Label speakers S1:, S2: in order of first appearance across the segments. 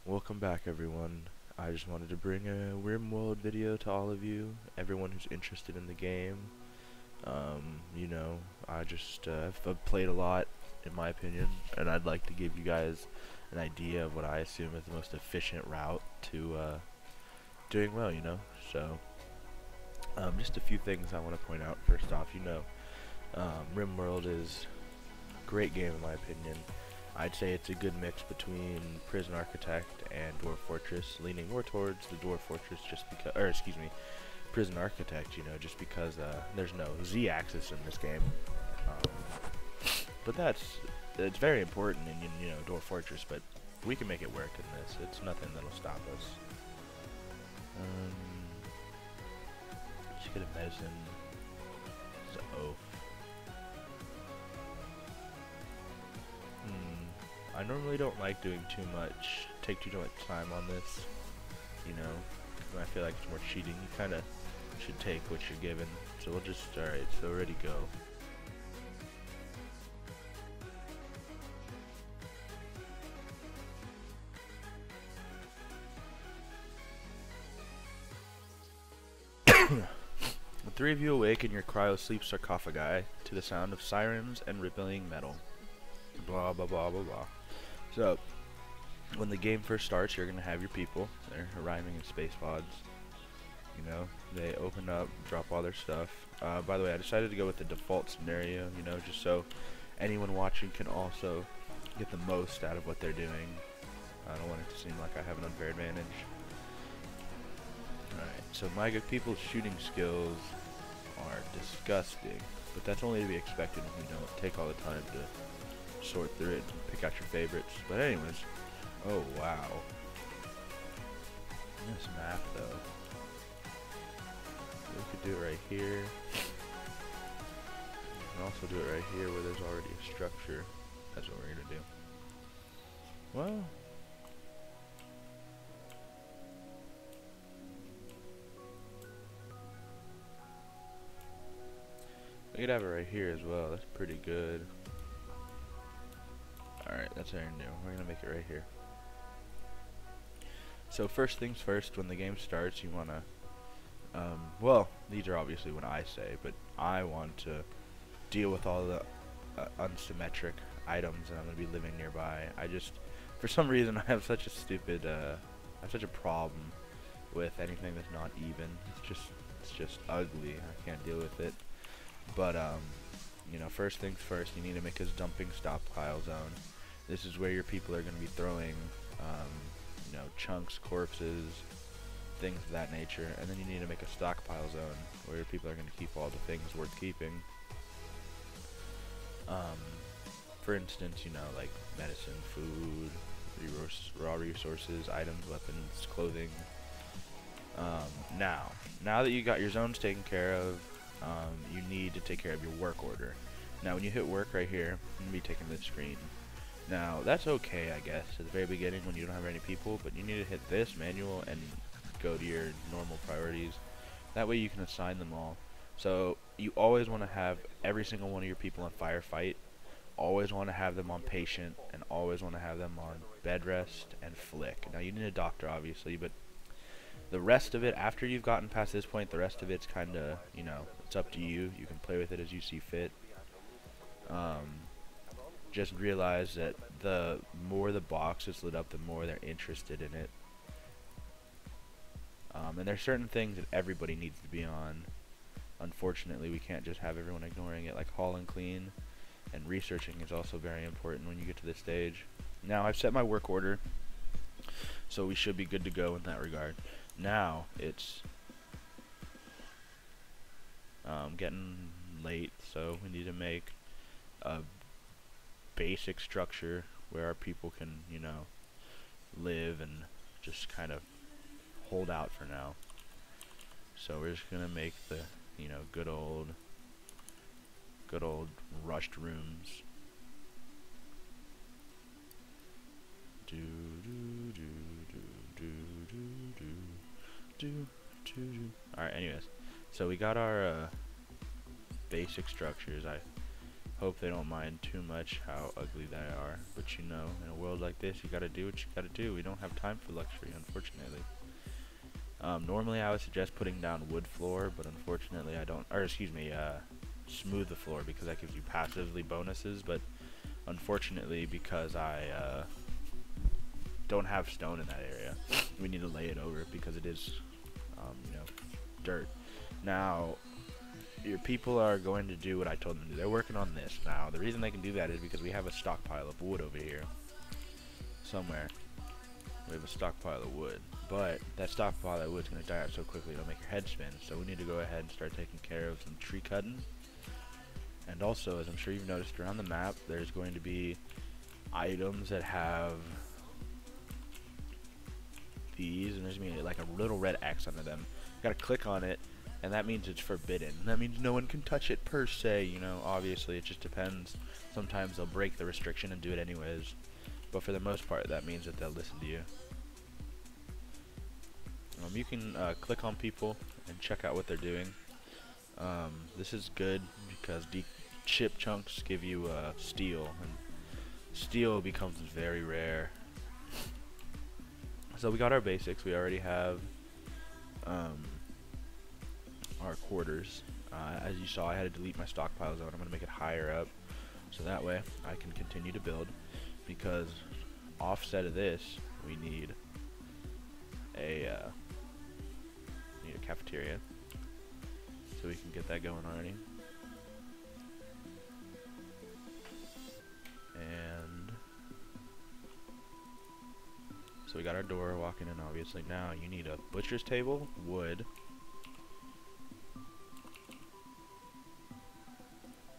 S1: Welcome back, everyone. I just wanted to bring a Rimworld video to all of you, everyone who's interested in the game. You know, I've played a lot, in my opinion, and I'd like to give you guys an idea of what I assume is the most efficient route to doing well, you know? So, just a few things I want to point out. First off, Rimworld is a great game, in my opinion. I'd say it's a good mix between Prison Architect and Dwarf Fortress, leaning more towards the Dwarf Fortress Prison Architect, just because there's no Z-axis in this game. But it's very important in, Dwarf Fortress, but we can make it work in this. It's nothing that'll stop us. Just get a medicine. It's an oath. I normally don't like doing take too much time on this, because I feel like it's more cheating. You kind of should take what you're given. So alright, so ready, go. The three of you awake in your cryo-sleep sarcophagi to the sound of sirens and rippling metal. Blah, blah, blah, blah, blah. So, when the game first starts, you're going to have your people. They're arriving in space pods. They open up, drop all their stuff. By the way, I decided to go with the default scenario, just so anyone watching can also get the most out of what they're doing. I don't want it to seem like I have an unfair advantage. Alright, so my good people's shooting skills are disgusting, but that's only to be expected when you don't take all the time to sort through it and pick out your favorites. But anyways, oh wow. This map though. We could do it right here. We can also do it right here where there's already a structure. That's what we're gonna do. Well, we could have it right here as well. That's pretty good. Alright, that's our new. We're gonna make it right here. So first things first, when the game starts, you wanna well, these are obviously what I say, but I want to deal with all the unsymmetric items that I'm gonna be living nearby. For some reason, I have such a problem with anything that's not even. It's just ugly. I can't deal with it. But first things first, you need to make a dumping stockpile zone. This is where your people are going to be throwing, chunks, corpses, things of that nature. And then you need to make a stockpile zone where your people are going to keep all the things worth keeping. For instance, like medicine, food, raw resources, items, weapons, clothing. Now that you got your zones taken care of, you need to take care of your work order. Now when you hit work right here, I'm going to be taking this screen. Now that's okay, I guess, at the very beginning when you don't have any people, but you need to hit this manual and go to your normal priorities. That way you can assign them all. So you always want to have every single one of your people on firefight, always want to have them on patient, and always want to have them on bed rest and flick. Now you need a doctor obviously, but the rest of it, after you've gotten past this point, the rest of it's kind of, it's up to you. You can play with it as you see fit. Just realize that the more the box is lit up, the more they're interested in it. And there's certain things that everybody needs to be on. Unfortunately, we can't just have everyone ignoring it, like haul and clean. And researching is also very important when you get to this stage. Now, I've set my work order, so we should be good to go in that regard. Now it's getting late, so we need to make a basic structure where our people can, live and just kind of hold out for now. So we're just gonna make the, good old rushed rooms. Alright, anyways. So we got our basic structures. I Hope they don't mind too much how ugly they are. But you know, in a world like this, you gotta do what you gotta do. We don't have time for luxury, unfortunately. Normally I would suggest putting down wood floor, but unfortunately I don't, or excuse me, smooth the floor, because that gives you passively bonuses, but unfortunately, because I don't have stone in that area, we need to lay it over because it is, you know, dirt. Now, your people are going to do what I told them to do. They're working on this. Now, the reason they can do that is because we have a stockpile of wood over here. Somewhere. We have a stockpile of wood. But that stockpile of wood is going to die out so quickly it'll make your head spin. So we need to go ahead and start taking care of some tree cutting. And also, as I'm sure you've noticed around the map, there's going to be items that have these, and there's going to be like a little red X under them. You gotta click on it, and that means it's forbidden. That means no one can touch it per se, you know. Obviously, it just depends. Sometimes they'll break the restriction and do it anyways. But for the most part, that means that they'll listen to you. You can click on people and check out what they're doing. This is good because chip chunks give you steel, and steel becomes very rare. So we got our basics. We already have our quarters. As you saw, I had to delete my stockpile zone. I'm going to make it higher up, so that way I can continue to build, because offset of this, we need a cafeteria, so we can get that going already. And so we got our door walking in, obviously. Now you need a butcher's table, wood,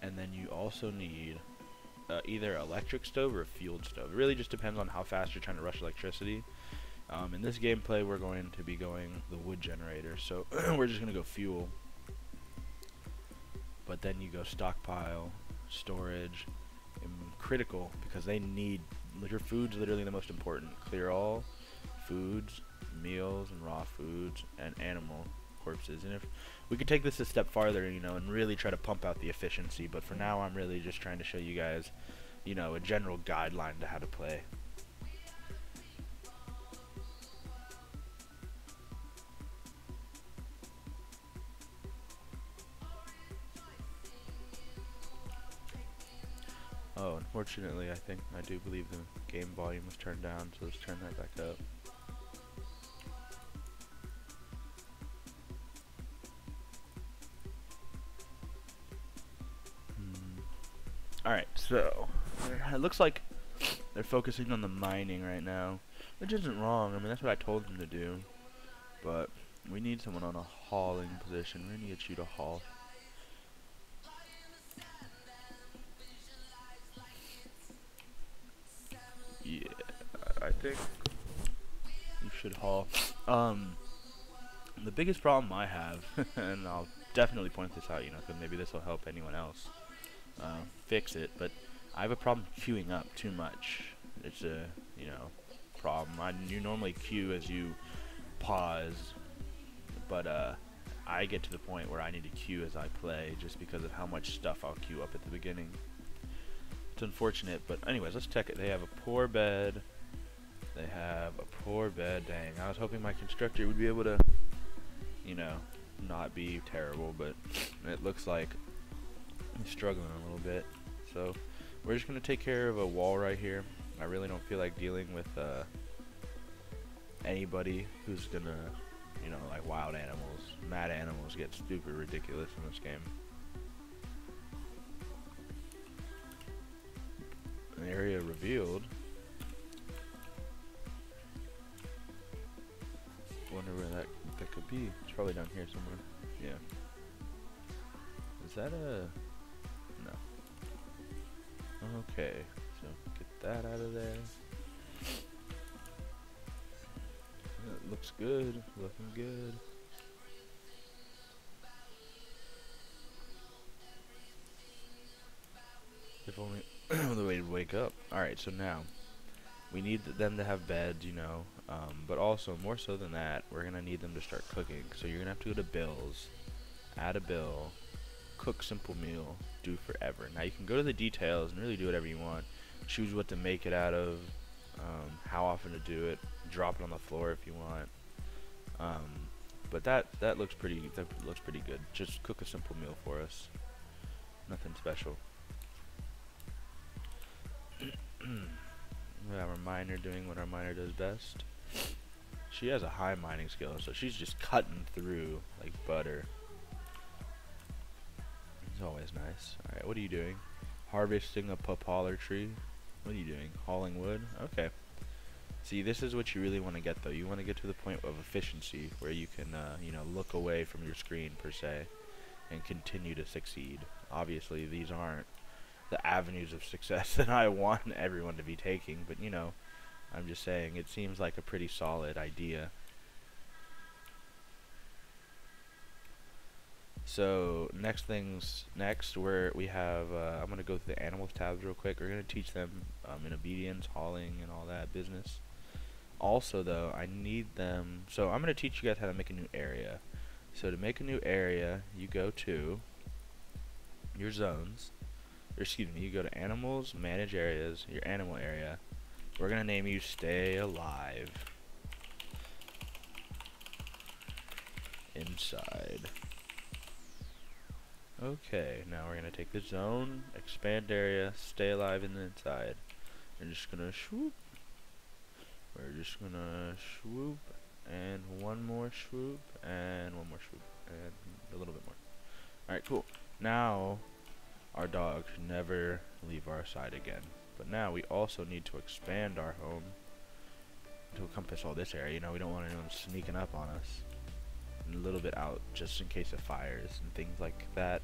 S1: and then you also need either electric stove or a fueled stove. It really just depends on how fast you're trying to rush electricity. In this gameplay, we're going to be going the wood generator, so we're just going to go fuel. But then you go stockpile, storage, and critical, because they need, your food's literally the most important. Clear all foods, meals, and raw foods, and animal corpses. And if we could take this a step farther, you know, and really try to pump out the efficiency, but for now I'm really just trying to show you guys, you know, a general guideline to how to play. Oh, unfortunately, I do believe the game volume was turned down, so let's turn that back up. Alright, so it looks like they're focusing on the mining right now, which isn't wrong. I mean, that's what I told them to do, but we need someone on a hauling position. We're gonna get you to haul. Yeah, I think you should haul. The biggest problem I have, and I'll definitely point this out, you know, because maybe this will help anyone else fix it, but I have a problem queuing up too much. It's a, you know, problem. You normally queue as you pause, but I get to the point where I need to queue as I play, just because of how much stuff I'll queue up at the beginning. It's unfortunate, but anyways, let's check it. They have a poor bed. They have a poor bed. Dang, I was hoping my constructor would be able to, you know, not be terrible, but it looks like he's struggling a little bit. So we're just gonna take care of a wall right here. I really don't feel like dealing with anybody who's gonna, you know, like wild animals. Mad animals get stupid ridiculous in this game. An area revealed. Wonder where that could be. It's probably down here somewhere. Yeah. Is that a... no. Okay. So get that out of there. That looks good. Looking good. If only the way to wake up. Alright, so now we need them to have beds, you know, but also, more so than that, we're going to need them to start cooking. So you're going to have to go to bills, add a bill, cook simple meal, do forever. Now you can go to the details and really do whatever you want. Choose what to make it out of, how often to do it, drop it on the floor if you want. But that looks pretty good. Just cook a simple meal for us. Nothing special. We have our miner doing what our miner does best. She has a high mining skill, so she's just cutting through like butter. It's always nice. Alright, what are you doing? Harvesting a poplar tree. What are you doing? Hauling wood? Okay. See, this is what you really want to get, though. You want to get to the point of efficiency where you can, you know, look away from your screen, per se, and continue to succeed. Obviously, these aren't the avenues of success that I want everyone to be taking, but, you know, I'm just saying, it seems like a pretty solid idea. So, next, we have, I'm going to go through the animals tabs real quick. We're going to teach them in obedience, hauling, and all that business. Also, though, I need them, so I'm going to teach you guys how to make a new area. So, to make a new area, you go to your zones, or excuse me, you go to animals, manage areas, your animal area. We're going to name you Stay Alive. Inside. Okay, now we're going to take the zone, expand area, stay alive in the inside. We're just going to swoop. We're just going to swoop, and one more swoop, and one more swoop, and a little bit more. Alright, cool. Now, our dog should never leave our side again. But now we also need to expand our home to encompass all this area. You know, we don't want anyone sneaking up on us. And a little bit out just in case of fires and things like that.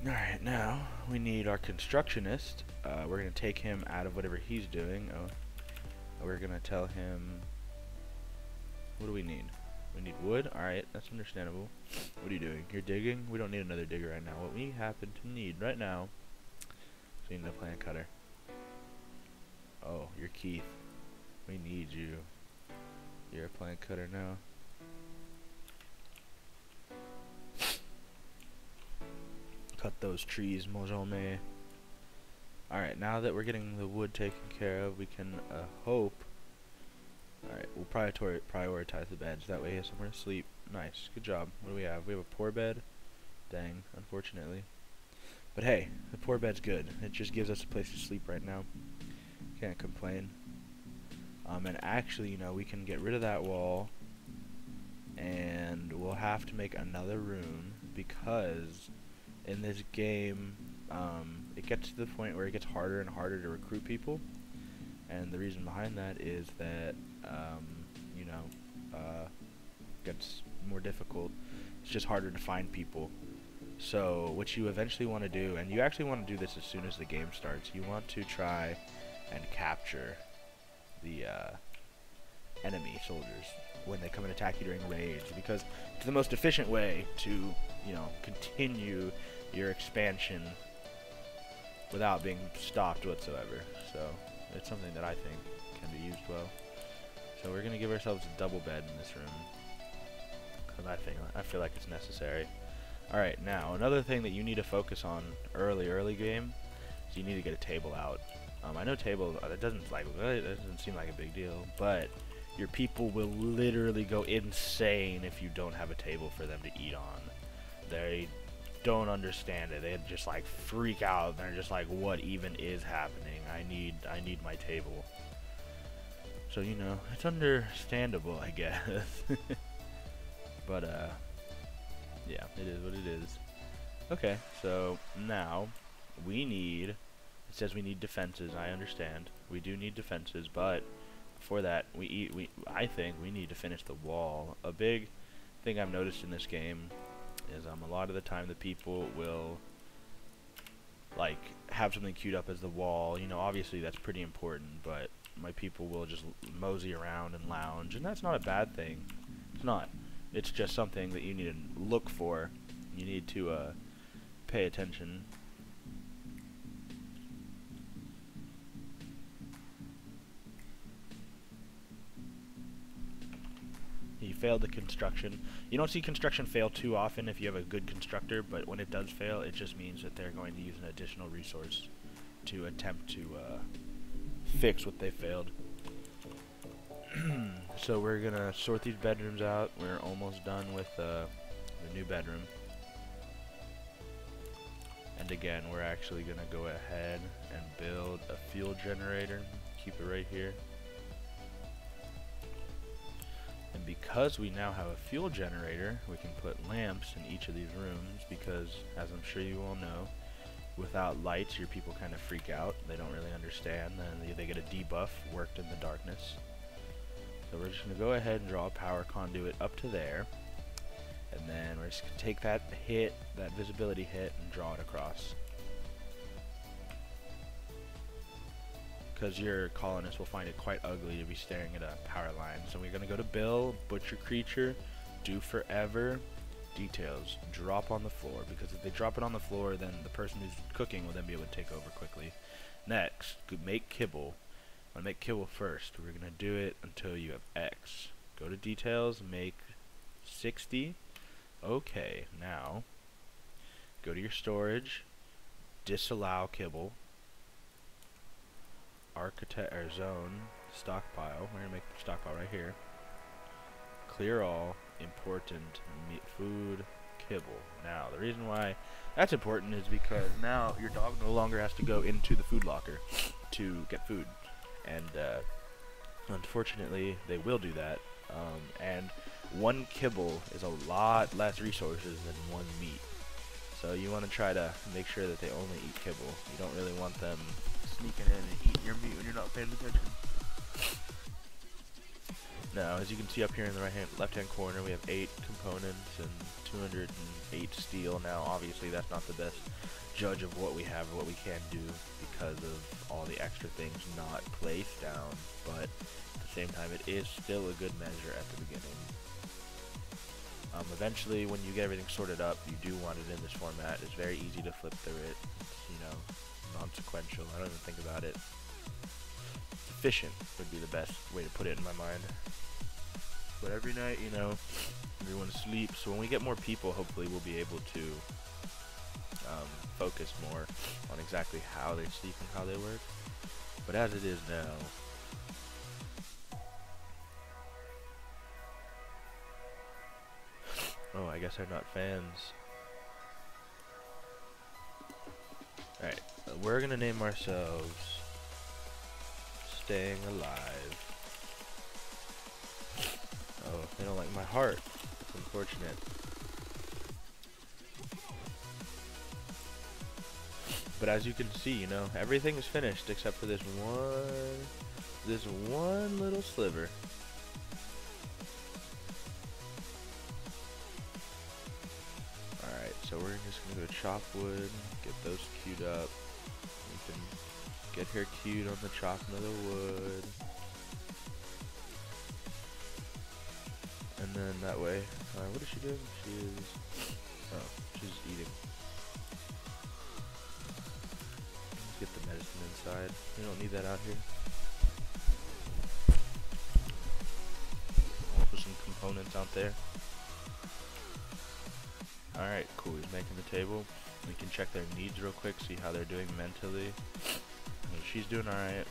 S1: Alright, now we need our constructionist. We're going to take him out of whatever he's doing. We're going to tell him, what do we need? We need wood. Alright, that's understandable. What are you doing? You're digging? We don't need another digger right now. What we happen to need right now is we need a plant cutter. Oh, you're Keith. We need you. You're a plant cutter now. Cut those trees, Mojome. Alright, now that we're getting the wood taken care of, we can hope. Alright, we'll prioritize the beds. That way he has somewhere to sleep. Nice, good job. What do we have? We have a poor bed. Dang, unfortunately. But hey, the poor bed's good. It just gives us a place to sleep right now. Can't complain. And actually, you know, we can get rid of that wall. And we'll have to make another room because in this game, it gets to the point where it gets harder and harder to recruit people, and the reason behind that is that, you know, gets more difficult. It's just harder to find people. So what you eventually want to do, and you actually want to do this as soon as the game starts, you want to try and capture the enemy soldiers when they come and attack you during raids, because it's the most efficient way to, you know, continue your expansion without being stopped whatsoever. So it's something that I think can be used well. So we're gonna give ourselves a double bed in this room because I feel like it's necessary. All right, now another thing that you need to focus on early game is you need to get a table out. I know table it doesn't seem like a big deal, but your people will literally go insane if you don't have a table for them to eat on. They don't understand it. They just like freak out. They're just like, what even is happening? I need my table. So, you know, it's understandable, I guess. But yeah, it is what it is. Okay, so now we need, it says we need defenses. I understand. We do need defenses, but for that, I think we need to finish the wall. A big thing I've noticed in this game is a lot of the time the people will like have something queued up as the wall. You know, obviously that's pretty important, but my people will just mosey around and lounge, and that's not a bad thing. It's not. It's just something that you need to look for. You need to pay attention.
S2: failed the construction. You don't see construction fail too often if you have a good constructor, but when it does fail, it just means that they're going to use an additional resource to attempt to fix what they failed. So we're gonna sort these bedrooms out. We're almost done with the new bedroom. And again, we're actually gonna go ahead and build a fuel generator. Keep it right here. And because we now have a fuel generator, we can put lamps in each of these rooms because, as I'm sure you all know, without lights, your people kind of freak out. They don't really understand. Then they get a debuff worked in the darkness. So we're just going to go ahead and draw a power conduit up to there. And then we're just going to take that hit, that visibility hit, and draw it across. Because your colonists will find it quite ugly to be staring at a power line. So we're going to go to Bill, Butcher Creature, Do Forever, Details, Drop on the floor. Because if they drop it on the floor, then the person who's cooking will then be able to take over quickly. Next, make kibble. I'm going to make kibble first. We're going to do it until you have X. Go to Details, make 60. Okay, now go to your storage, disallow kibble, architect or zone, stockpile. We're gonna make the stockpile right here. Clear all important meat, food, kibble. Now the reason why that's important is because now your dog no longer has to go into the food locker to get food, and unfortunately they will do that. And one kibble is a lot less resources than one meat. So you want to try to make sure that they only eat kibble. You don't really want them sneaking in and eating your meat when you're not paying attention. Now, as you can see up here in the left-hand corner, we have 8 components and 208 steel. Now, obviously, that's not the best judge of what we have or what we can do because of all the extra things not placed down, but at the same time, it is still a good measure at the beginning. Eventually, when you get everything sorted up, you do want it in this format. It's very easy to flip through it. It's, you know, non-sequential. I don't even think about it. It's efficient would be the best way to put it in my mind. But every night, you know, everyone sleeps. So when we get more people, hopefully we'll be able to focus more on exactly how they sleep and how they work. But as it is now, oh, I guess they're not fans. Alright, we're gonna name ourselves Staying Alive. Oh, they don't like my heart. That's unfortunate. But as you can see, you know, everything is finished except for this one little sliver. Alright, so we're just gonna go chop wood, get those queued up. We can get her queued on the chopping of the wood. And then that way, what is she doing? She is, oh, she's eating. Let's get the medicine inside. We don't need that out here. I'll put some components out there. Alright, cool. He's making the table. We can check their needs real quick, see how they're doing mentally. She's doing alright.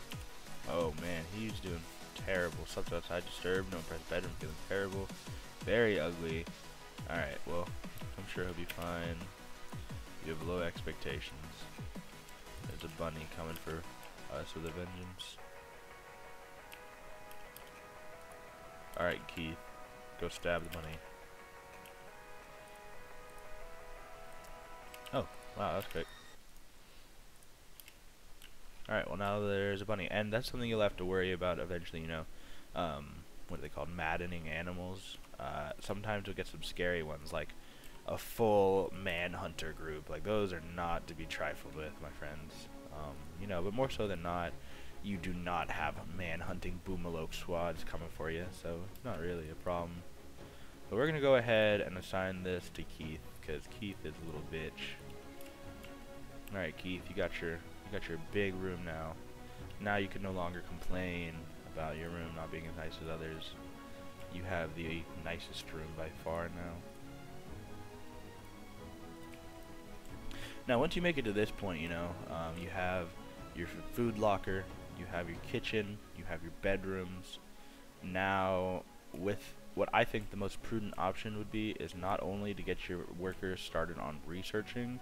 S2: Oh man, he's doing terrible. Slept outside disturbed, no press bedroom, feeling terrible. Very ugly. Alright, well, I'm sure he'll be fine. You have low expectations. There's a bunny coming for us with a vengeance. Alright, Keith. Go stab the bunny. Oh, wow, that's quick. Alright, well now there's a bunny. And that's something you'll have to worry about eventually, you know. What are they called? Maddening animals. Sometimes you'll get some scary ones, like a full manhunter group. Like, those are not to be trifled with, my friends. You know, but more so than not, you do not have man-hunting Boomalok squads coming for you, so not really a problem. But we're gonna go ahead and assign this to Keith, because Keith is a little bitch. Alright, Keith, you got your big room now. Now you can no longer complain about your room not being as nice as others. you have the nicest room by far now. Now, once you make it to this point, you know, you have your food locker, you have your kitchen, you have your bedrooms. Now, with what I think the most prudent option would be is not only to get your workers started on researching,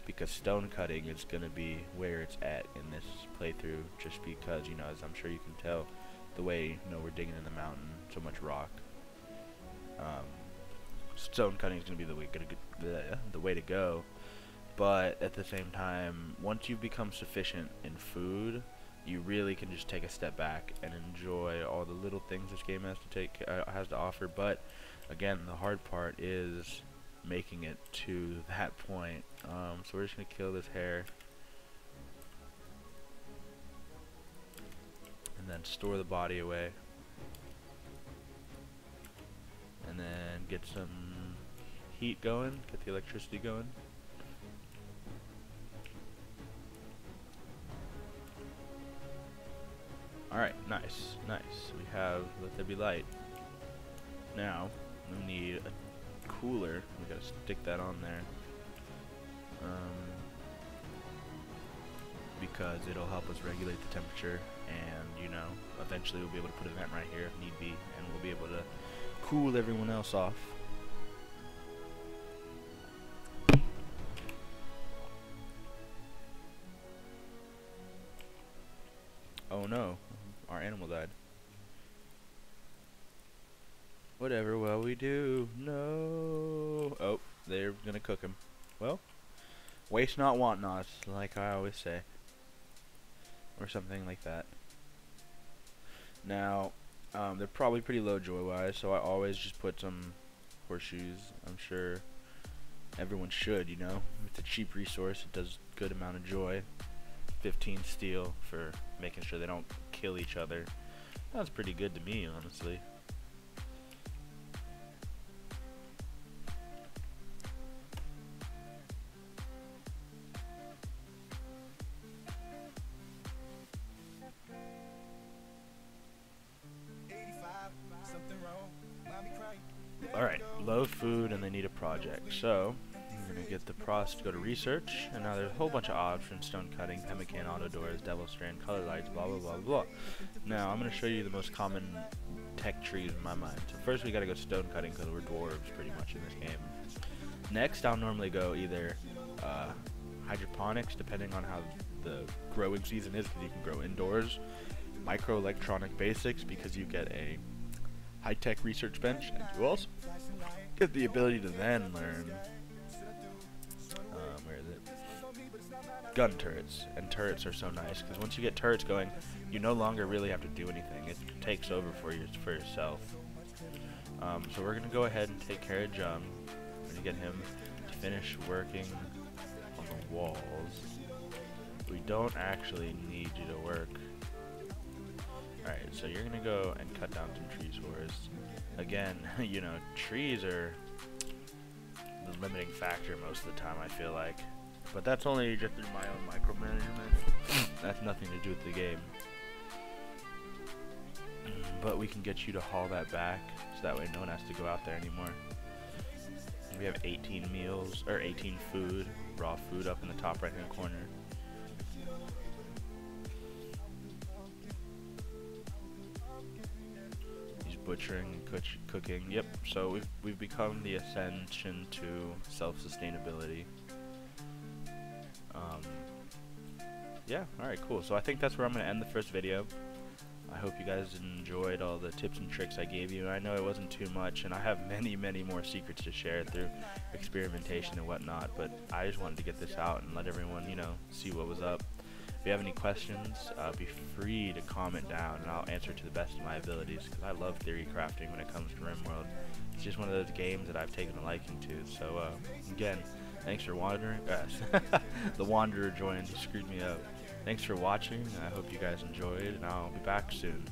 S2: because stone cutting is going to be where it's at in this playthrough, just because, you know, as I'm sure you can tell, the way, you know, we're digging in the mountain, so much rock. Stone cutting is going to be the way to go. But at the same time, once you've become sufficient in food, you really can just take a step back and enjoy all the little things this game has to offer. But again, the hard part is making it to that point. So we're just gonna kill this hare and then store the body away, and then get some heat going, get the electricity going. Alright, nice, nice. We have let there be light. Now, we need a cooler. We gotta stick that on there. Because it'll help us regulate the temperature, and, you know, eventually we'll be able to put a vent right here if need be, and we'll be able to cool everyone else off. Oh no, our animal died. Whatever will we do? No. Oh, they're gonna cook him. Well, waste not, want not, like I always say. Or something like that. Now, they're probably pretty low joy-wise, so I always just put some horseshoes. I'm sure everyone should, you know. It's a cheap resource. It does a good amount of joy. 15 steel for making sure they don't kill each other. That's pretty good to me, honestly. Alright, low food and they need a project. So, we're going to get the pros to go to research. And now there's a whole bunch of options: stone cutting, pemmican, auto doors, devil strand, color lights, blah blah blah blah. Now, I'm going to show you the most common tech trees in my mind. So first we got to go stone cutting because we're dwarves pretty much in this game. Next, I'll normally go either hydroponics, depending on how the growing season is, because you can grow indoors. Microelectronic basics, because you get a high-tech research bench, and you also get the ability to then learn where is it? Gun turrets. And turrets are so nice, because once you get turrets going, you no longer really have to do anything. It takes over for yourself. So we're gonna go ahead and take care of John. We're gonna get him to finish working on the walls. We don't actually need you to work. Alright, so you're gonna go and cut down some trees for us. Again, you know, trees are the limiting factor most of the time, I feel like. But that's only just through my own micromanagement. That's nothing to do with the game. But we can get you to haul that back, so that way no one has to go out there anymore. We have 18 meals, or 18 food, raw food up in the top right hand corner. Butchering and cooking. Yep. So we've become the ascension to self-sustainability. Yeah. All right. Cool. So I think that's where I'm gonna end the first video. I hope you guys enjoyed all the tips and tricks I gave you. I know it wasn't too much, and I have many more secrets to share through experimentation and whatnot. But I just wanted to get this out and let everyone, you know, see what was up. If you have any questions, be free to comment down, and I'll answer to the best of my abilities, because I love theory crafting when it comes to Rimworld. It's just one of those games that I've taken a liking to. So, again, thanks for wandering. The Wanderer joined, he screwed me up. Thanks for watching. I hope you guys enjoyed, and I'll be back soon.